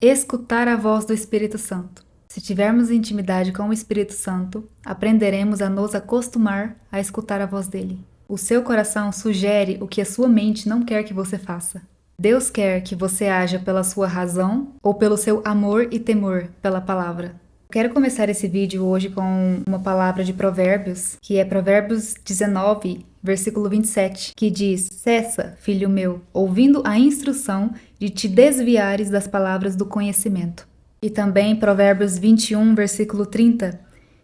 Escutar a voz do Espírito Santo. Se tivermos intimidade com o Espírito Santo, aprenderemos a nos acostumar a escutar a voz dele. O seu coração sugere o que a sua mente não quer que você faça. Deus quer que você haja pela sua razão ou pelo seu amor e temor pela palavra. Quero começar esse vídeo hoje com uma palavra de Provérbios, que é Provérbios 19, versículo 27, que diz: Cessa, filho meu, ouvindo a instrução de te desviares das palavras do conhecimento. E também Provérbios 21, versículo 30,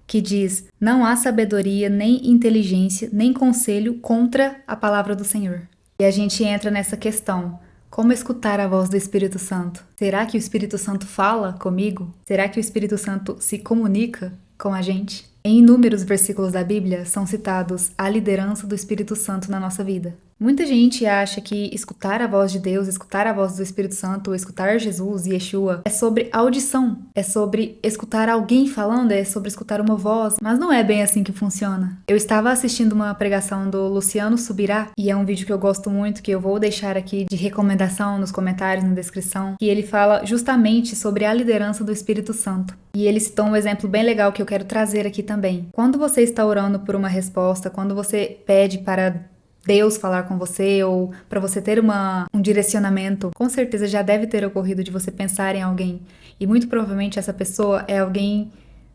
que diz: Não há sabedoria, nem inteligência, nem conselho contra a palavra do Senhor. E a gente entra nessa questão. Como escutar a voz do Espírito Santo? Será que o Espírito Santo fala comigo? Será que o Espírito Santo se comunica com a gente? Em inúmeros versículos da Bíblia são citados a liderança do Espírito Santo na nossa vida. Muita gente acha que escutar a voz de Deus, escutar a voz do Espírito Santo, ou escutar Jesus e Yeshua é sobre audição, é sobre escutar alguém falando, é sobre escutar uma voz, mas não é bem assim que funciona. Eu estava assistindo uma pregação do Luciano Subirá, e é um vídeo que eu gosto muito, que eu vou deixar aqui de recomendação nos comentários, na descrição, e ele fala justamente sobre a liderança do Espírito Santo. E ele citou um exemplo bem legal que eu quero trazer aqui também. Quando você está orando por uma resposta, quando você pede para Deus falar com você ou para você ter um direcionamento, com certeza já deve ter ocorrido de você pensar em alguém. E muito provavelmente essa pessoa é alguém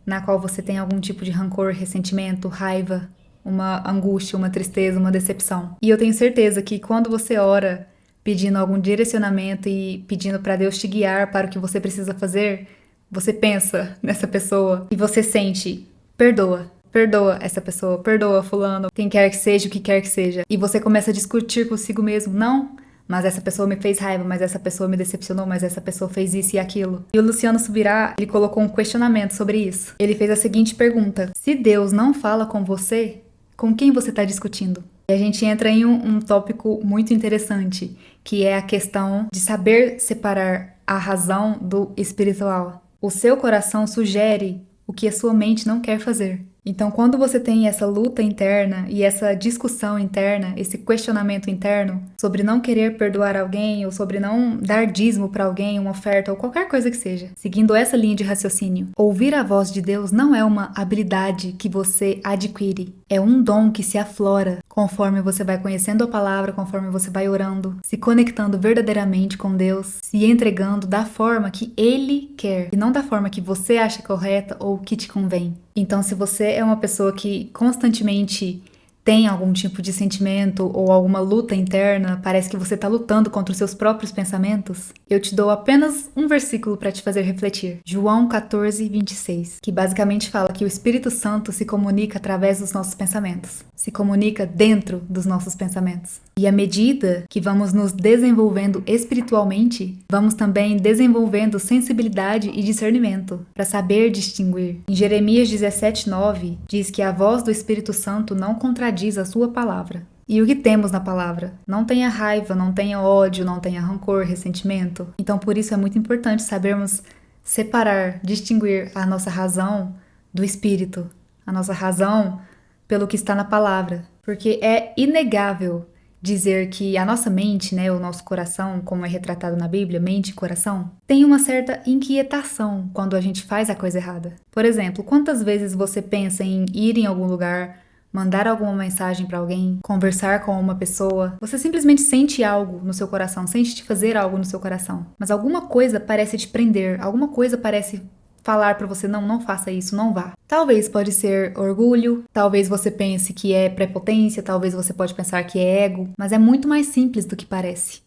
na qual você tem algum tipo de rancor, ressentimento, raiva, uma angústia, uma tristeza, uma decepção. E eu tenho certeza que quando você ora pedindo algum direcionamento e pedindo para Deus te guiar para o que você precisa fazer, você pensa nessa pessoa e você sente: perdoa. Perdoa essa pessoa, perdoa fulano, quem quer que seja, o que quer que seja. E você começa a discutir consigo mesmo. Não, mas essa pessoa me fez raiva, mas essa pessoa me decepcionou, mas essa pessoa fez isso e aquilo. E o Luciano Subirá, ele colocou um questionamento sobre isso. Ele fez a seguinte pergunta: se Deus não fala com você, com quem você está discutindo? E a gente entra em um tópico muito interessante, que é a questão de saber separar a razão do espiritual. O seu coração sugere o que a sua mente não quer fazer. Então, quando você tem essa luta interna e essa discussão interna, esse questionamento interno sobre não querer perdoar alguém ou sobre não dar dízimo para alguém, uma oferta ou qualquer coisa que seja, seguindo essa linha de raciocínio, ouvir a voz de Deus não é uma habilidade que você adquire, é um dom que se aflora conforme você vai conhecendo a palavra, conforme você vai orando, se conectando verdadeiramente com Deus, se entregando da forma que Ele quer e não da forma que você acha correta ou que te convém. Então, se você é uma pessoa que constantemente tem algum tipo de sentimento ou alguma luta interna, parece que você está lutando contra os seus próprios pensamentos, eu te dou apenas um versículo para te fazer refletir. João 14, 26, que basicamente fala que o Espírito Santo se comunica através dos nossos pensamentos, se comunica dentro dos nossos pensamentos. E à medida que vamos nos desenvolvendo espiritualmente, vamos também desenvolvendo sensibilidade e discernimento para saber distinguir. Em Jeremias 17:9 diz que a voz do Espírito Santo não contradiz a sua palavra. E o que temos na palavra? Não tenha raiva, não tenha ódio, não tenha rancor, ressentimento. Então, por isso é muito importante sabermos separar, distinguir a nossa razão do espírito, a nossa razão pelo que está na palavra. Porque é inegável dizer que a nossa mente, o nosso coração, como é retratado na Bíblia, mente e coração, tem uma certa inquietação quando a gente faz a coisa errada. Por exemplo, quantas vezes você pensa em ir em algum lugar, mandar alguma mensagem para alguém, conversar com uma pessoa, você simplesmente sente algo no seu coração, sente te fazer algo no seu coração, mas alguma coisa parece te prender, alguma coisa parece falar para você: não faça isso, não vá. Talvez pode ser orgulho, talvez você pense que é prepotência, talvez você pode pensar que é ego, mas é muito mais simples do que parece.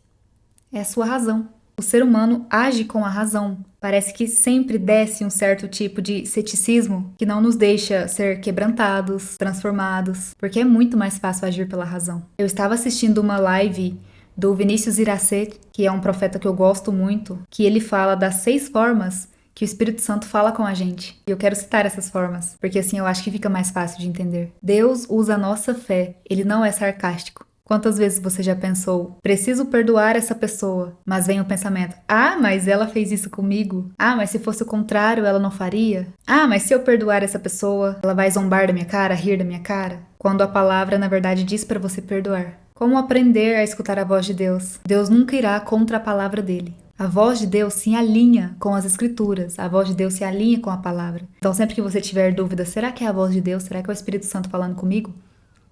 É a sua razão. O ser humano age com a razão. Parece que sempre desce um certo tipo de ceticismo que não nos deixa ser quebrantados, transformados, porque é muito mais fácil agir pela razão. Eu estava assistindo uma live do Vinícius Iracê, que é um profeta que eu gosto muito, que ele fala das 6 formas que o Espírito Santo fala com a gente. E eu quero citar essas formas, porque assim eu acho que fica mais fácil de entender. Deus usa a nossa fé, ele não é sarcástico. Quantas vezes você já pensou: preciso perdoar essa pessoa, mas vem o pensamento: ah, mas ela fez isso comigo? Ah, mas se fosse o contrário, ela não faria? Ah, mas se eu perdoar essa pessoa, ela vai zombar da minha cara, rir da minha cara? Quando a palavra, na verdade, diz para você perdoar. Como aprender a escutar a voz de Deus? Deus nunca irá contra a palavra dele. A voz de Deus se alinha com as Escrituras, a voz de Deus se alinha com a palavra. Então, sempre que você tiver dúvida, será que é a voz de Deus? Será que é o Espírito Santo falando comigo?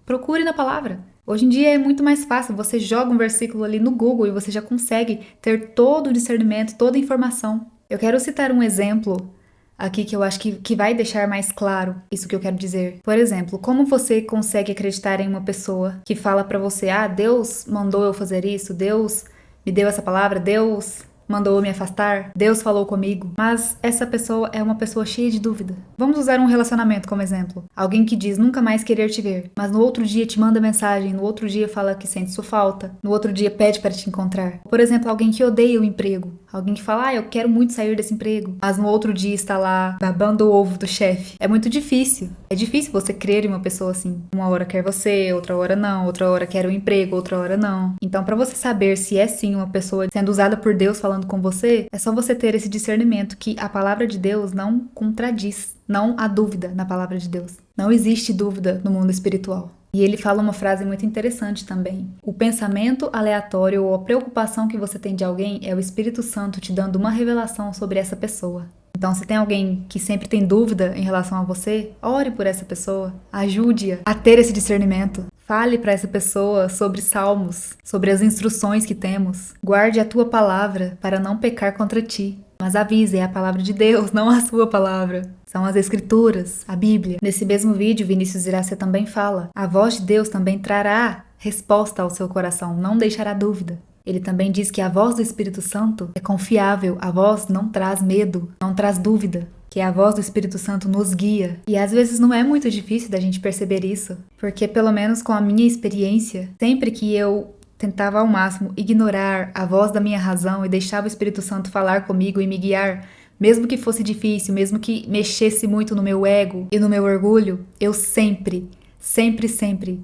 Procure na palavra. Hoje em dia é muito mais fácil, você joga um versículo ali no Google e você já consegue ter todo o discernimento, toda a informação. Eu quero citar um exemplo aqui que eu acho que vai deixar mais claro isso que eu quero dizer. Por exemplo, como você consegue acreditar em uma pessoa que fala pra você, Deus mandou eu fazer isso, Deus me deu essa palavra, Deus mandou eu me afastar, Deus falou comigo, mas essa pessoa é uma pessoa cheia de dúvida. Vamos usar um relacionamento como exemplo. Alguém que diz nunca mais querer te ver, mas no outro dia te manda mensagem, no outro dia fala que sente sua falta, no outro dia pede para te encontrar. Por exemplo, alguém que odeia o emprego, alguém que fala, eu quero muito sair desse emprego, mas no outro dia está lá babando o ovo do chefe. É muito difícil. É difícil você crer em uma pessoa assim. Uma hora quer você, outra hora não, outra hora quer o emprego, outra hora não. Então, para você saber se é sim uma pessoa sendo usada por Deus falando com você, é só você ter esse discernimento que a palavra de Deus não contradiz. Não há dúvida na palavra de Deus. Não existe dúvida no mundo espiritual. E ele fala uma frase muito interessante também. O pensamento aleatório ou a preocupação que você tem de alguém é o Espírito Santo te dando uma revelação sobre essa pessoa. Então, se tem alguém que sempre tem dúvida em relação a você, ore por essa pessoa, ajude-a a ter esse discernimento. Fale para essa pessoa sobre salmos, sobre as instruções que temos. Guarde a tua palavra para não pecar contra ti. Mas avise, é a palavra de Deus, não a sua palavra. São as Escrituras, a Bíblia. Nesse mesmo vídeo, Vinícius Iracema também fala: a voz de Deus também trará resposta ao seu coração, não deixará dúvida. Ele também diz que a voz do Espírito Santo é confiável, a voz não traz medo, não traz dúvida, que a voz do Espírito Santo nos guia. E às vezes não é muito difícil da gente perceber isso, porque pelo menos com a minha experiência, sempre que eu tentava ao máximo ignorar a voz da minha razão e deixava o Espírito Santo falar comigo e me guiar, mesmo que fosse difícil, mesmo que mexesse muito no meu ego e no meu orgulho, eu sempre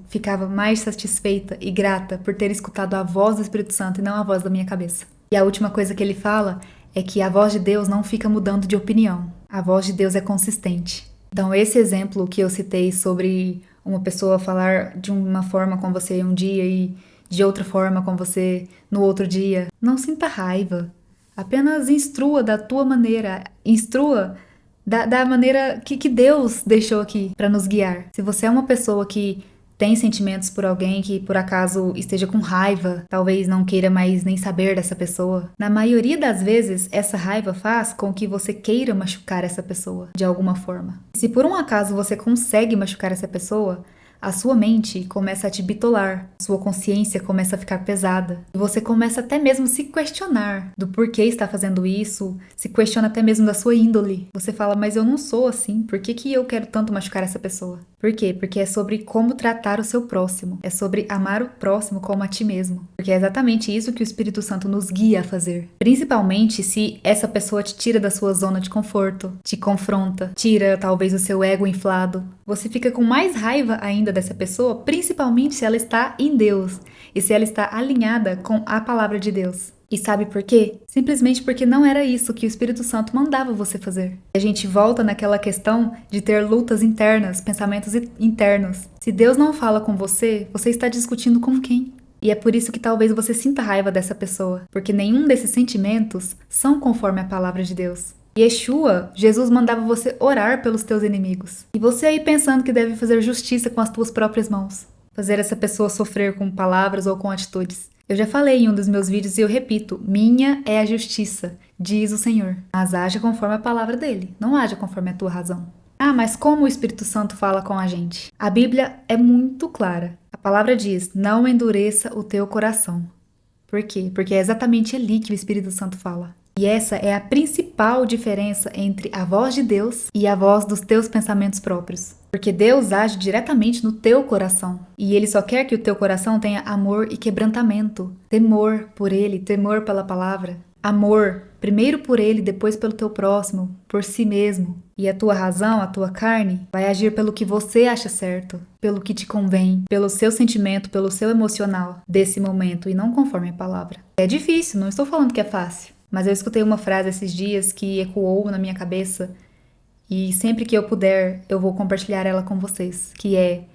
ficava mais satisfeita e grata por ter escutado a voz do Espírito Santo e não a voz da minha cabeça. E a última coisa que ele fala é que a voz de Deus não fica mudando de opinião. A voz de Deus é consistente. Então, esse exemplo que eu citei sobre uma pessoa falar de uma forma com você um dia e de outra forma com você no outro dia, não sinta raiva. Apenas instrua da tua maneira, instrua da maneira que Deus deixou aqui para nos guiar. Se você é uma pessoa que tem sentimentos por alguém que por acaso esteja com raiva, talvez não queira mais nem saber dessa pessoa, na maioria das vezes essa raiva faz com que você queira machucar essa pessoa de alguma forma. Se por um acaso você consegue machucar essa pessoa, a sua mente começa a te bitolar, sua consciência começa a ficar pesada, e você começa até mesmo a se questionar do porquê está fazendo isso, se questiona até mesmo da sua índole. Você fala, mas eu não sou assim, por que eu quero tanto machucar essa pessoa? Por quê? Porque é sobre como tratar o seu próximo, é sobre amar o próximo como a ti mesmo, porque é exatamente isso que o Espírito Santo nos guia a fazer. Principalmente se essa pessoa te tira da sua zona de conforto, te confronta, tira talvez o seu ego inflado, você fica com mais raiva ainda dessa pessoa, principalmente se ela está em Deus e se ela está alinhada com a palavra de Deus. E sabe por quê? Simplesmente porque não era isso que o Espírito Santo mandava você fazer. A gente volta naquela questão de ter lutas internas, pensamentos internos. Se Deus não fala com você, você está discutindo com quem? E é por isso que talvez você sinta raiva dessa pessoa, porque nenhum desses sentimentos são conforme a palavra de Deus. Yeshua, Jesus mandava você orar pelos teus inimigos. E você aí pensando que deve fazer justiça com as tuas próprias mãos. Fazer essa pessoa sofrer com palavras ou com atitudes. Eu já falei em um dos meus vídeos e eu repito, minha é a justiça, diz o Senhor. Mas haja conforme a palavra dele, não haja conforme a tua razão. Mas como o Espírito Santo fala com a gente? A Bíblia é muito clara. A palavra diz, não endureça o teu coração. Por quê? Porque é exatamente ali que o Espírito Santo fala. E essa é a principal diferença entre a voz de Deus e a voz dos teus pensamentos próprios. Porque Deus age diretamente no teu coração. E Ele só quer que o teu coração tenha amor e quebrantamento. Temor por Ele, temor pela palavra. Amor, primeiro por Ele, depois pelo teu próximo, por si mesmo. E a tua razão, a tua carne, vai agir pelo que você acha certo, pelo que te convém, pelo seu sentimento, pelo seu emocional desse momento e não conforme a palavra. É difícil, não estou falando que é fácil. Mas eu escutei uma frase esses dias que ecoou na minha cabeça e sempre que eu puder eu vou compartilhar ela com vocês, que é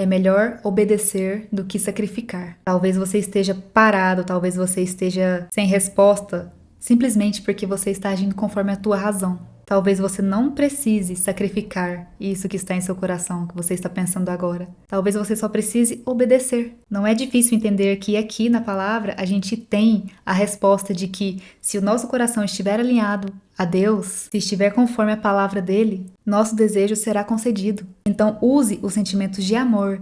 melhor obedecer do que sacrificar. Talvez você esteja parado, talvez você esteja sem resposta simplesmente porque você está agindo conforme a tua razão. Talvez você não precise sacrificar isso que está em seu coração, que você está pensando agora. Talvez você só precise obedecer. Não é difícil entender que aqui na palavra a gente tem a resposta de que se o nosso coração estiver alinhado a Deus, se estiver conforme a palavra dele, nosso desejo será concedido. Então use os sentimentos de amor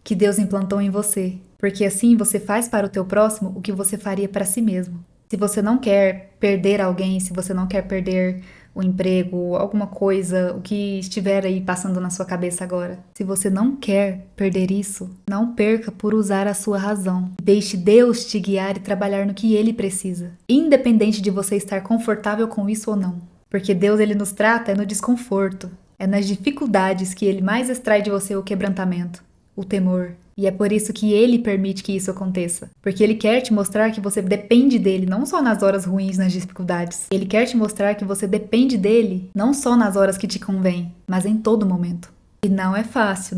que Deus implantou em você, porque assim você faz para o teu próximo o que você faria para si mesmo. Se você não quer perder alguém, se você não quer perder o emprego, alguma coisa, o que estiver aí passando na sua cabeça agora. Se você não quer perder isso, não perca por usar a sua razão. Deixe Deus te guiar e trabalhar no que Ele precisa, independente de você estar confortável com isso ou não. Porque Deus, Ele nos trata no desconforto, é nas dificuldades que Ele mais extrai de você o quebrantamento, o temor. E é por isso que Ele permite que isso aconteça. Porque Ele quer te mostrar que você depende dEle, não só nas horas ruins, nas dificuldades. Ele quer te mostrar que você depende dEle, não só nas horas que te convém, mas em todo momento. E não é fácil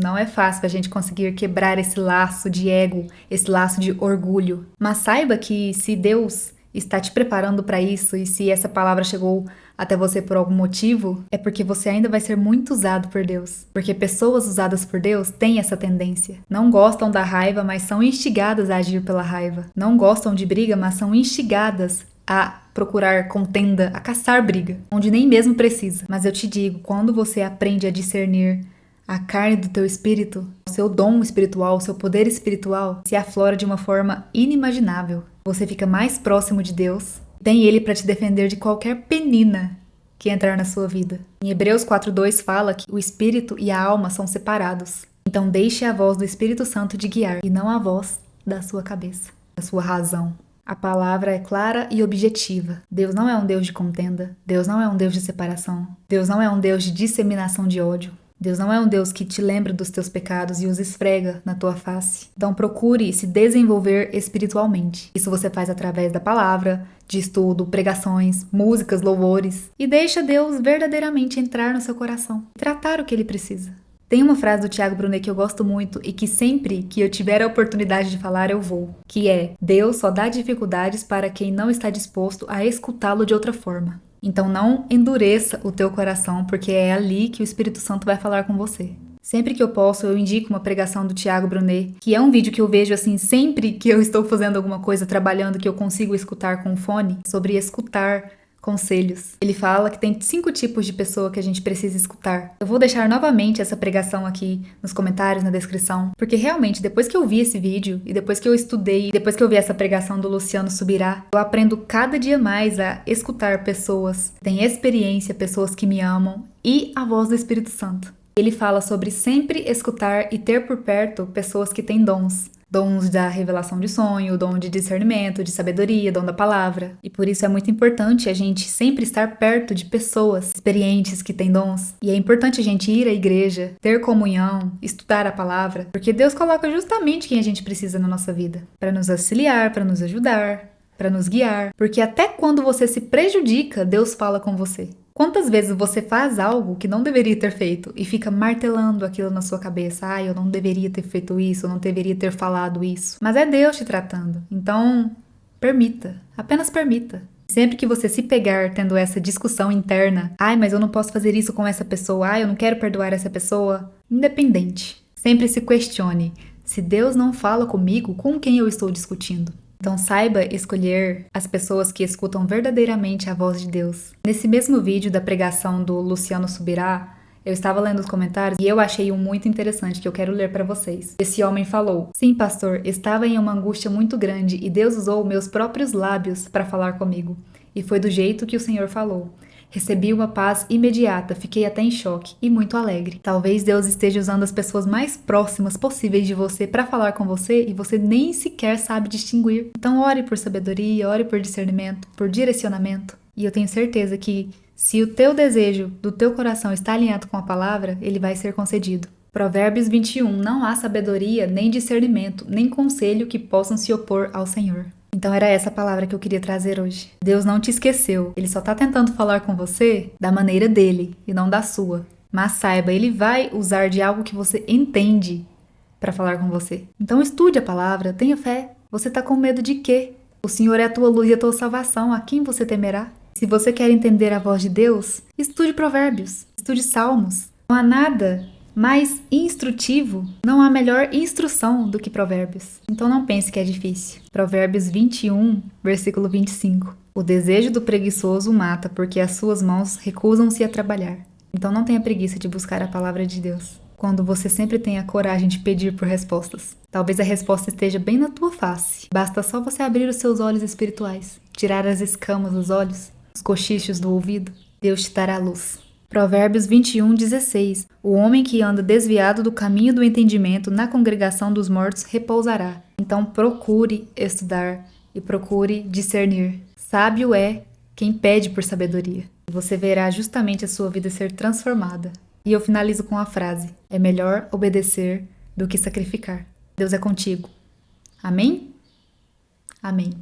a gente conseguir quebrar esse laço de ego, esse laço de orgulho. Mas saiba que se Deus está te preparando para isso e se essa palavra chegou até você por algum motivo, é porque você ainda vai ser muito usado por Deus. Porque pessoas usadas por Deus têm essa tendência. Não gostam da raiva, mas são instigadas a agir pela raiva. Não gostam de briga, mas são instigadas a procurar contenda, a caçar briga, onde nem mesmo precisa. Mas eu te digo, quando você aprende a discernir a carne do teu espírito, o seu dom espiritual, o seu poder espiritual se aflora de uma forma inimaginável. Você fica mais próximo de Deus, tem Ele para te defender de qualquer penina que entrar na sua vida. Em Hebreus 4:2 fala que o espírito e a alma são separados. Então deixe a voz do Espírito Santo te guiar e não a voz da sua cabeça, da sua razão. A palavra é clara e objetiva. Deus não é um Deus de contenda. Deus não é um Deus de separação. Deus não é um Deus de disseminação de ódio. Deus não é um Deus que te lembra dos teus pecados e os esfrega na tua face. Então procure se desenvolver espiritualmente. Isso você faz através da palavra, de estudo, pregações, músicas, louvores. E deixa Deus verdadeiramente entrar no seu coração e tratar o que Ele precisa. Tem uma frase do Tiago Brunet que eu gosto muito e que sempre que eu tiver a oportunidade de falar eu vou, que é: Deus só dá dificuldades para quem não está disposto a escutá-lo de outra forma. Então não endureça o teu coração, porque é ali que o Espírito Santo vai falar com você. Sempre que eu posso, eu indico uma pregação do Tiago Brunet, que é um vídeo que eu vejo assim sempre que eu estou fazendo alguma coisa, trabalhando, que eu consigo escutar com o fone, sobre escutar conselhos. Ele fala que tem 5 tipos de pessoa que a gente precisa escutar. Eu vou deixar novamente essa pregação aqui nos comentários, na descrição, porque realmente depois que eu vi esse vídeo e depois que eu estudei, depois que eu vi essa pregação do Luciano Subirá, eu aprendo cada dia mais a escutar pessoas que têm experiência, pessoas que me amam e a voz do Espírito Santo. Ele fala sobre sempre escutar e ter por perto pessoas que têm dons. Dons da revelação de sonho, dom de discernimento, de sabedoria, dom da palavra. E por isso é muito importante a gente sempre estar perto de pessoas experientes que têm dons. E é importante a gente ir à igreja, ter comunhão, estudar a palavra, porque Deus coloca justamente quem a gente precisa na nossa vida, para nos auxiliar, para nos ajudar, para nos guiar. Porque até quando você se prejudica, Deus fala com você. Quantas vezes você faz algo que não deveria ter feito e fica martelando aquilo na sua cabeça? Ah, eu não deveria ter feito isso, eu não deveria ter falado isso. Mas é Deus te tratando. Então, permita. Apenas permita. Sempre que você se pegar tendo essa discussão interna, ai, mas eu não posso fazer isso com essa pessoa, ai, eu não quero perdoar essa pessoa, independente. Sempre se questione. Se Deus não fala comigo, com quem eu estou discutindo? Então saiba escolher as pessoas que escutam verdadeiramente a voz de Deus. Nesse mesmo vídeo da pregação do Luciano Subirá, eu estava lendo os comentários e eu achei um muito interessante que eu quero ler para vocês. Esse homem falou: Sim, pastor, estava em uma angústia muito grande e Deus usou meus próprios lábios para falar comigo. E foi do jeito que o Senhor falou. Recebi uma paz imediata, fiquei até em choque e muito alegre. Talvez Deus esteja usando as pessoas mais próximas possíveis de você para falar com você e você nem sequer sabe distinguir. Então ore por sabedoria, ore por discernimento, por direcionamento. E eu tenho certeza que se o teu desejo do teu coração está alinhado com a palavra, ele vai ser concedido. Provérbios 21. Não há sabedoria, nem discernimento, nem conselho que possam se opor ao Senhor. Então era essa palavra que eu queria trazer hoje. Deus não te esqueceu. Ele só está tentando falar com você da maneira dele e não da sua. Mas saiba, ele vai usar de algo que você entende para falar com você. Então estude a palavra, tenha fé. Você está com medo de quê? O Senhor é a tua luz e a tua salvação. A quem você temerá? Se você quer entender a voz de Deus, estude Provérbios, estude Salmos. Não há nada mais instrutivo, não há melhor instrução do que Provérbios. Então não pense que é difícil. Provérbios 21, versículo 25. O desejo do preguiçoso o mata, porque as suas mãos recusam-se a trabalhar. Então não tenha preguiça de buscar a palavra de Deus. Quando você sempre tem a coragem de pedir por respostas. Talvez a resposta esteja bem na tua face. Basta só você abrir os seus olhos espirituais, tirar as escamas dos olhos, os cochichos do ouvido. Deus te dará luz. Provérbios 21, 16. O homem que anda desviado do caminho do entendimento na congregação dos mortos repousará. Então procure estudar e procure discernir. Sábio é quem pede por sabedoria. Você verá justamente a sua vida ser transformada. E eu finalizo com a frase: é melhor obedecer do que sacrificar. Deus é contigo. Amém? Amém.